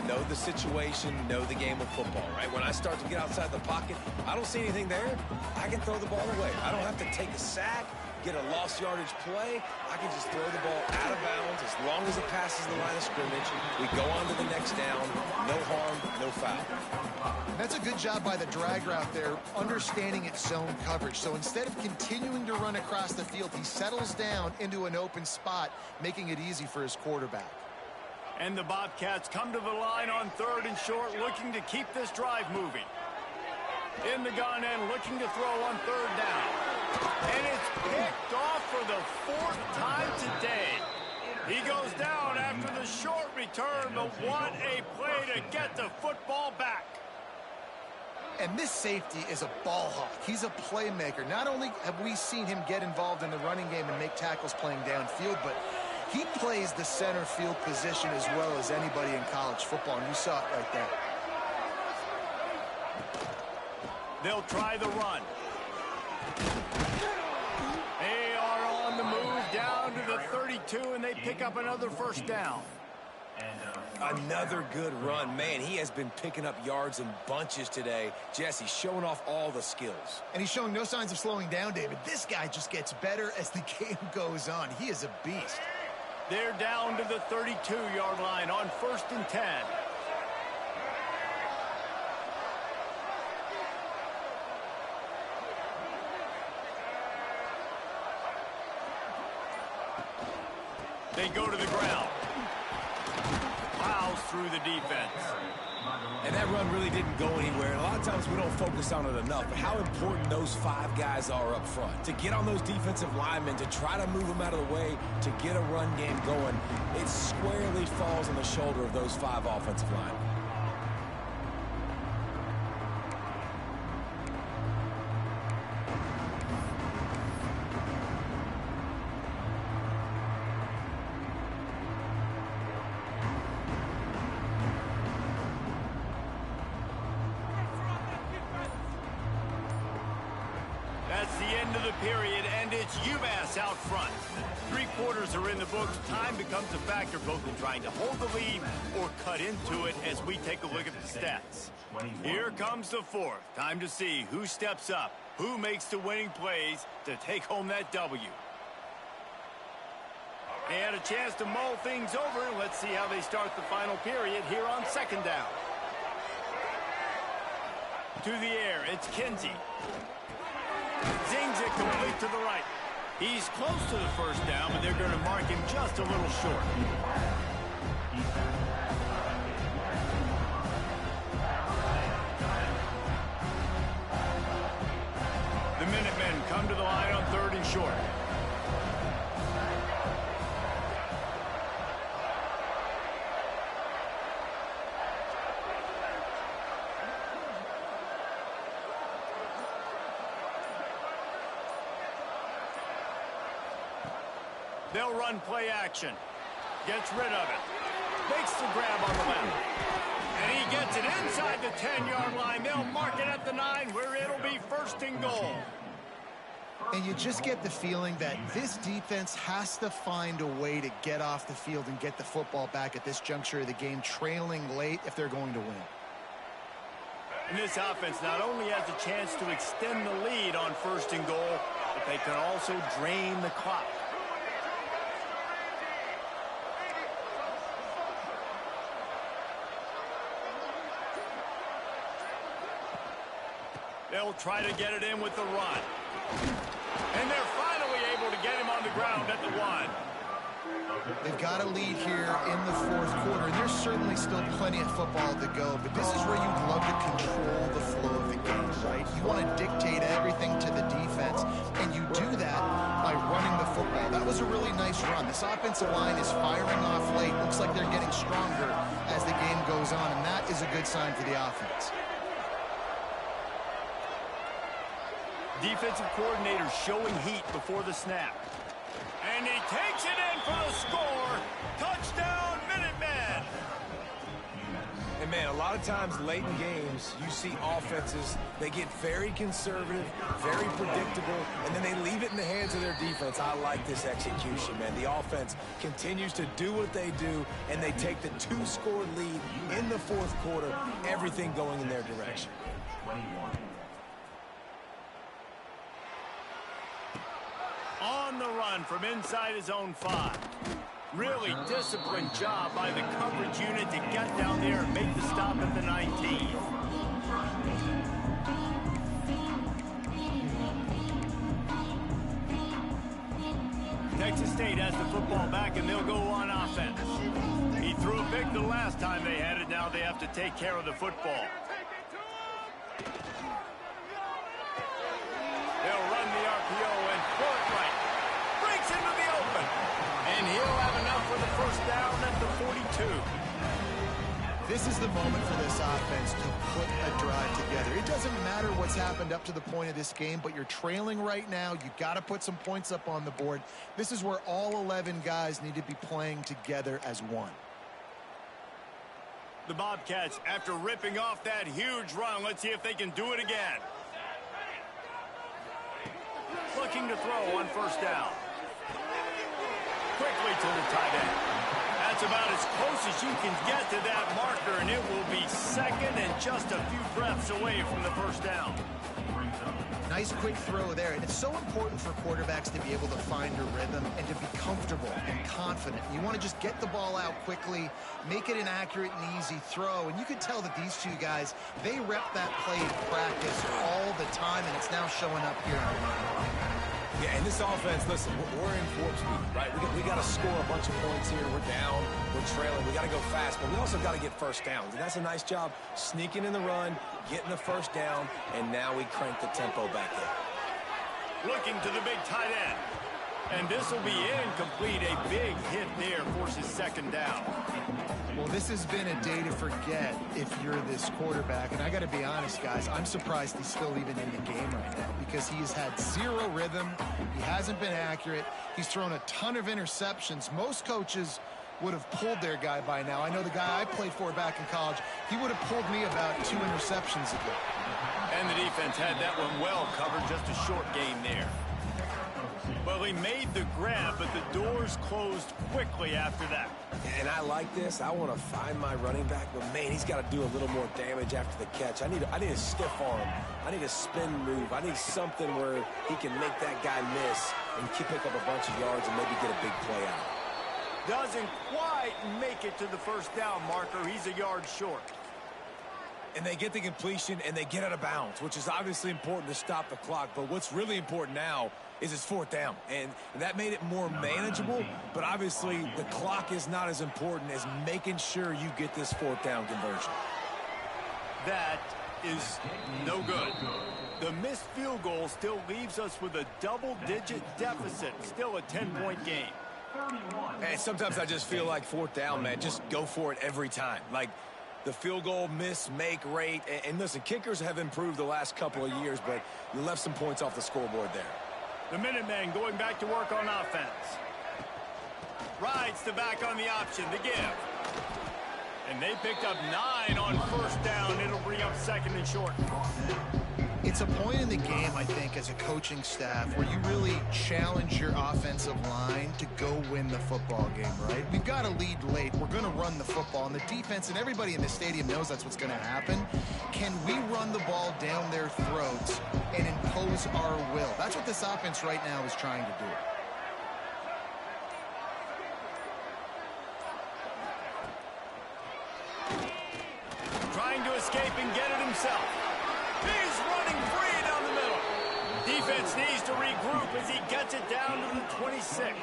Know the situation, know the game of football, right? When I start to get outside the pocket, I don't see anything there. I can throw the ball away. I don't have to take a sack, get a lost yardage play. I can just throw the ball out of bounds as long as it passes the line of scrimmage. We go on to the next down. No harm, no foul. That's a good job by the drag route there, understanding its zone coverage. So instead of continuing to run across the field, he settles down into an open spot, making it easy for his quarterback. And the Bobcats come to the line on 3rd and short, looking to keep this drive moving. In the gun and looking to throw on 3rd down. And it's picked off for the 4th time today. He goes down after the short return, but what a play to get the football back. And this safety is a ball hawk. He's a playmaker. Not only have we seen him get involved in the running game and make tackles playing downfield, but he plays the center field position as well as anybody in college football, and you saw it right there. They'll try the run. They are on the move down to the 32, and they pick up another 1st down. Another good run. Man, he has been picking up yards in bunches today. Jesse, showing off all the skills. And he's showing no signs of slowing down, David. This guy just gets better as the game goes on. He is a beast. They're down to the 32-yard line on 1st and 10. They go to the ground. Plows through the defense. And that run really didn't go anywhere. And a lot of times we don't focus on it enough. But how important those 5 guys are up front. To get on those defensive linemen, to try to move them out of the way, to get a run game going, it squarely falls on the shoulder of those 5 offensive linemen. That's the end of the period, and it's UMass out front. 3 quarters are in the books. Time becomes a factor both in trying to hold the lead or cut into it as we take a look at the stats. Here comes the 4th. Time to see who steps up, who makes the winning plays to take home that W. They had a chance to mull things over. Let's see how they start the final period here on 2nd down. To the air, it's Kinsey. Zings it complete to the right. He's close to the 1st down, but they're going to mark him just a little short. The Minutemen come to the line on 3rd and short. They'll run play action. Gets rid of it. Makes the grab on the left. And he gets it inside the 10-yard line. They'll mark it at the 9 where it'll be 1st and goal. And you just get the feeling that this defense has to find a way to get off the field and get the football back at this juncture of the game, trailing late if they're going to win. And this offense not only has a chance to extend the lead on 1st and goal, but they can also drain the clock. They'll try to get it in with the run. And they're finally able to get him on the ground at the 1. They've got a lead here in the 4th quarter, and there's certainly still plenty of football to go, but this is where you'd love to control the flow of the game, right? You want to dictate everything to the defense, and you do that by running the football. That was a really nice run. This offensive line is firing off late. Looks like they're getting stronger as the game goes on, and that is a good sign for the offense. Defensive coordinator showing heat before the snap. And he takes it in for the score. Touchdown, Minutemen. And, man, a lot of times late in games, you see offenses, they get very conservative, very predictable, and then they leave it in the hands of their defense. I like this execution, man. The offense continues to do what they do, and they take the 2-score lead in the fourth quarter, everything going in their direction. 21. On the run from inside his own 5. Really disciplined job by the coverage unit to get down there and make the stop at the 19. Texas State has the football back, and they'll go on offense. He threw a pick the last time they had it. Now they have to take care of the football. They'll run the RPO and throw it right. Breaks into the open. And he'll have enough for the first down at the 42. This is the moment for this offense to put a drive together. It doesn't matter what's happened up to the point of this game, but you're trailing right now. You've got to put some points up on the board. This is where all 11 guys need to be playing together as one. The Bobcats, after ripping off that huge run, let's see if they can do it again. Looking to throw on first down. Quickly to the tight end. That's about as close as you can get to that marker, and it will be second and just a few breaths away from the first down. Nice quick throw there, and it's so important for quarterbacks to be able to find a rhythm and to be comfortable and confident. You want to just get the ball out quickly, make it an accurate and easy throw, and you can tell that these two guys, they rep that play in practice all the time, and it's now showing up here. Yeah, and this offense, listen, we're in warp speed, right? We got to score a bunch of points here. We're down. We're trailing. We got to go fast, but we also got to get first downs. And that's a nice job sneaking in the run, getting the first down, and now we crank the tempo back in. Looking to the big tight end. And this will be incomplete. A big hit there forces second down. Well, this has been a day to forget if you're this quarterback. And I got to be honest, guys, I'm surprised he's still even in the game right now because he has had zero rhythm. He hasn't been accurate. He's thrown a ton of interceptions. Most coaches would have pulled their guy by now. I know the guy I played for back in college, he would have pulled me about 2 interceptions ago. And the defense had that one well covered. Just a short gain there. Well, he made the grab, but the doors closed quickly after that. And I like this. I want to find my running back, but, man, he's got to do a little more damage after the catch. I need a stiff arm. I need a spin move. I need something where he can make that guy miss and pick up a bunch of yards and maybe get a big play out. Doesn't quite make it to the first down marker. He's a yard short. And they get the completion, and they get out of bounds, which is obviously important to stop the clock. But what's really important now is it's fourth down. And that made it more manageable, but obviously the clock is not as important as making sure you get this fourth down conversion. That is no good. The missed field goal still leaves us with a double-digit deficit, still a 10-point game. And sometimes I just feel like fourth down, man, just go for it every time. Like, the field goal miss-make rate. And listen, kickers have improved the last couple of years, but you left some points off the scoreboard there. The Minutemen going back to work on offense. Rides the back on the option to give. And they picked up 9 on first down. It'll bring up second and short. It's a point in the game, I think, as a coaching staff where you really challenge your offensive line to go win the football game, right? We've got to lead late. We're going to run the football. And the defense and everybody in the stadium knows that's what's going to happen. Can we run the ball down their throats and impose our will? That's what this offense right now is trying to do. Trying to escape and get it himself. He's running free down the middle. Defense needs to regroup as he gets it down to the 26.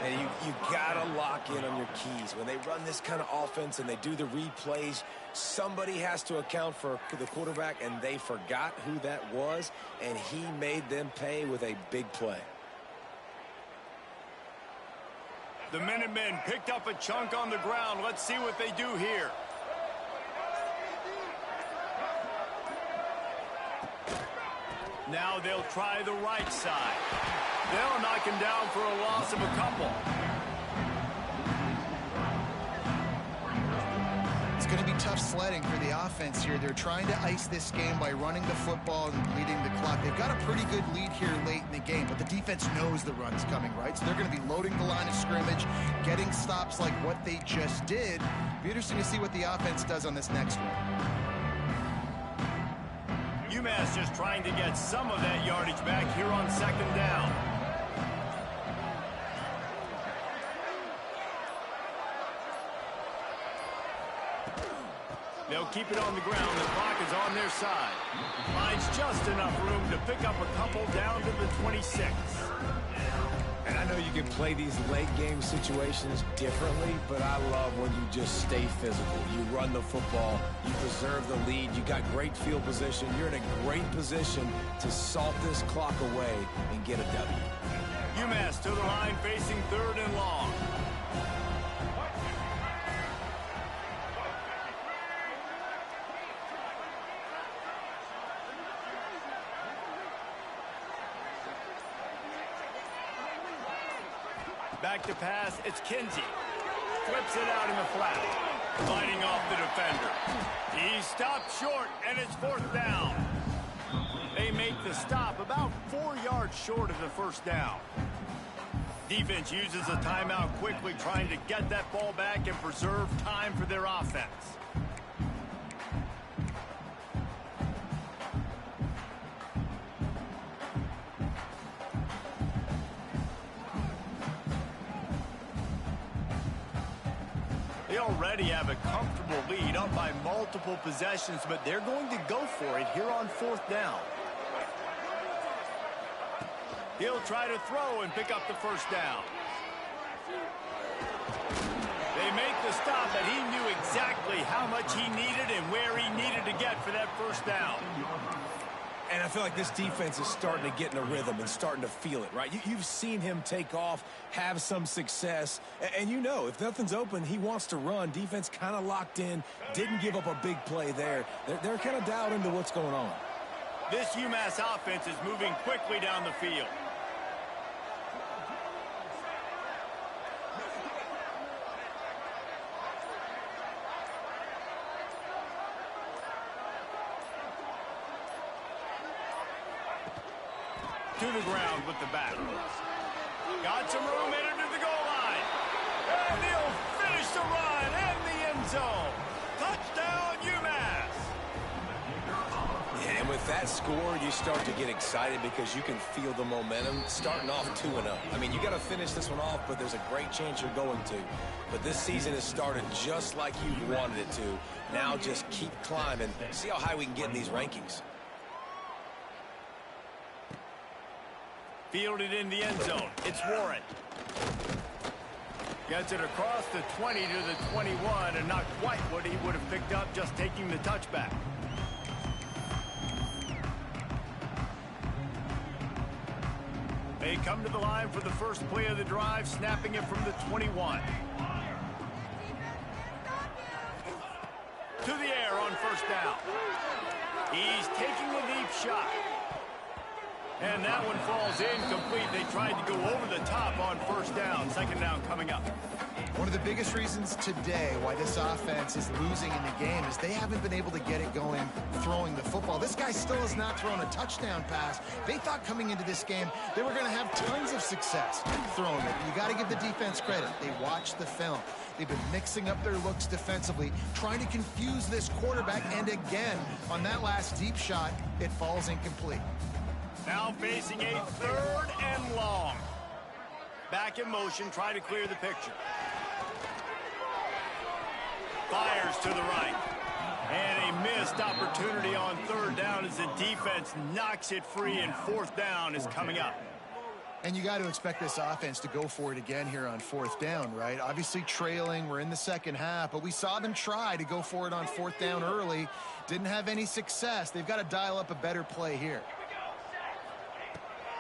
And you gotta lock in on your keys. When they run this kind of offense and they do the read plays, somebody has to account for the quarterback, and they forgot who that was, and he made them pay with a big play. The Minutemen picked up a chunk on the ground. Let's see what they do here. Now they'll try the right side. They'll knock him down for a loss of a couple. It's going to be tough sledding for the offense here. They're trying to ice this game by running the football and bleeding the clock. They've got a pretty good lead here late in the game, but the defense knows the run's coming, right? So they're going to be loading the line of scrimmage, getting stops like what they just did. It'll be interesting to see what the offense does on this next one. UMass just trying to get some of that yardage back here on second down. They'll keep it on the ground. The clock is on their side. Finds just enough room to pick up a couple down to the 26. And I know you can play these late game situations differently, but I love when you just stay physical. You run the football, you preserve the lead, you got great field position. You're in a great position to salt this clock away and get a W. UMass to the line facing third and long. Back to pass, it's Kinsey. Flips it out in the flat. Fighting off the defender. He stopped short, and it's fourth down. They make the stop about 4 yards short of the first down. Defense uses a timeout quickly, trying to get that ball back and preserve time for their offense. They already have a comfortable lead, up by multiple possessions, but they're going to go for it here on fourth down. He'll try to throw and pick up the first down. They make the stop, but he knew exactly how much he needed and where he needed to get for that first down. And I feel like this defense is starting to get in a rhythm and starting to feel it, right? You've seen him take off, have some success, and you know if nothing's open, he wants to run. Defense kind of locked in, didn't give up a big play there. They're kind of dialed into what's going on. This UMass offense is moving quickly down the field. To the ground with the back. Got some room headed to the goal line. And he'll finish the run in the end zone. Touchdown, UMass. Yeah, and with that score, you start to get excited because you can feel the momentum starting off 2-0. I mean, you got to finish this one off, but there's a great chance you're going to. But this season has started just like you wanted it to. Now just keep climbing. See how high we can get in these rankings. Fielded in the end zone. It's Warren. Gets it across the 20 to the 21, and not quite what he would have picked up just taking the touchback. They come to the line for the first play of the drive, snapping it from the 21. To the air on first down. He's taking a deep shot. And that one falls incomplete. They tried to go over the top on first down. Second down coming up. One of the biggest reasons today why this offense is losing in the game is they haven't been able to get it going throwing the football. This guy still has not thrown a touchdown pass. They thought coming into this game they were going to have tons of success throwing it. You got to give the defense credit. They watched the film. They've been mixing up their looks defensively, trying to confuse this quarterback. And again, on that last deep shot, it falls incomplete. Now facing a third and long. Back in motion, try to clear the picture. Fires to the right. And a missed opportunity on third down as the defense knocks it free, and fourth down is coming up. And you got to expect this offense to go for it again here on fourth down, right? Obviously trailing, we're in the second half, but we saw them try to go for it on fourth down early. Didn't have any success. They've got to dial up a better play here.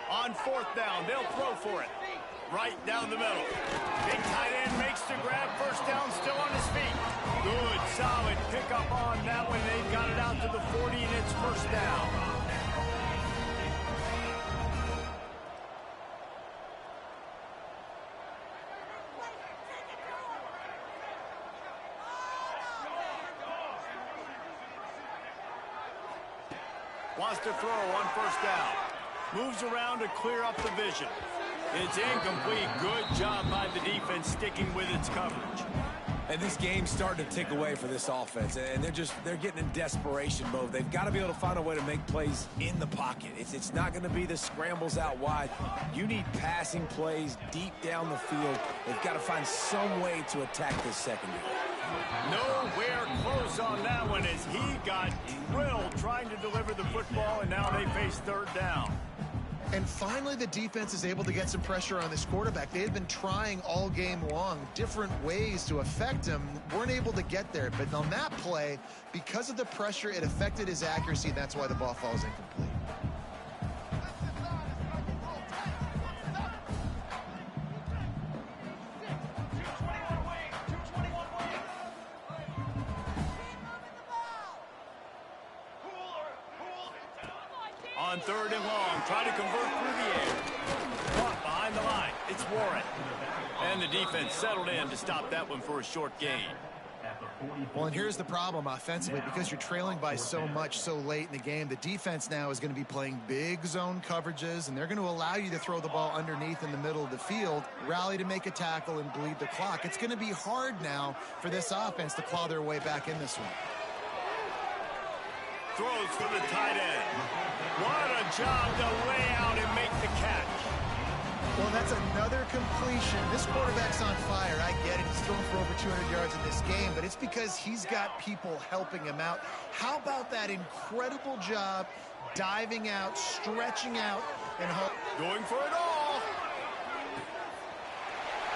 On fourth down, they'll throw for it. Right down the middle. Big tight end makes the grab. First down, still on his feet. Good, solid pickup on that one. They've got it out to the 40, and it's first down. Wants to throw on first down. Moves around to clear up the vision. It's incomplete. Good job by the defense sticking with its coverage. And this game's starting to tick away for this offense, and they're getting in desperation mode. They've got to be able to find a way to make plays in the pocket. It's not going to be the scrambles out wide. You need passing plays deep down the field. They've got to find some way to attack this secondary. Nowhere close on that one as he got drilled trying to deliver the football, and now they face third down. And finally, the defense is able to get some pressure on this quarterback. They had been trying all game long different ways to affect him. Weren't able to get there. But on that play, because of the pressure, it affected his accuracy, and that's why the ball falls incomplete. On third and long, try to convert through the air. Caught behind the line. It's Warren. And the defense settled in to stop that one for a short gain. Well, and here's the problem offensively. Because you're trailing by so much so late in the game, the defense now is going to be playing big zone coverages, and they're going to allow you to throw the ball underneath in the middle of the field, rally to make a tackle, and bleed the clock. It's going to be hard now for this offense to claw their way back in this one. Throws for the tight end. What a job to lay out and make the catch. Well, that's another completion. This quarterback's on fire. I get it. He's thrown for over 200 yards in this game, but it's because he's got people helping him out. How about that incredible job diving out, stretching out, and going for it all.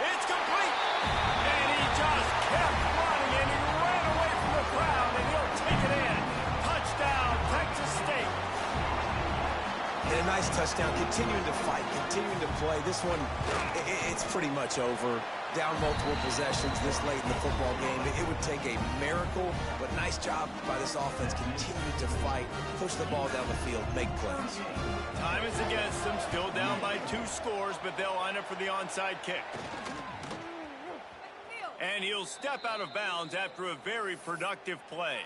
It's complete. And he just kept running, and he ran away from the crowd, and he'll take it in. Touchdown, Texas State. And a nice touchdown, continuing to fight, continuing to play. This one, it's pretty much over. Down multiple possessions this late in the football game. It would take a miracle, but nice job by this offense. Continue to fight, push the ball down the field, make plays. Time is against them, still down by 2 scores, but they'll line up for the onside kick. And he'll step out of bounds after a very productive play.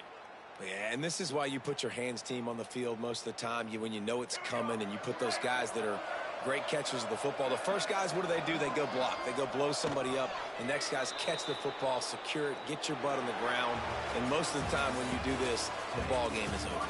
Yeah, and this is why you put your hands team on the field most of the time. When you know it's coming, and you put those guys that are great catchers of the football. The first guys, what do? They go block. They go blow somebody up. The next guys catch the football, secure it, get your butt on the ground. And most of the time when you do this, the ball game is over.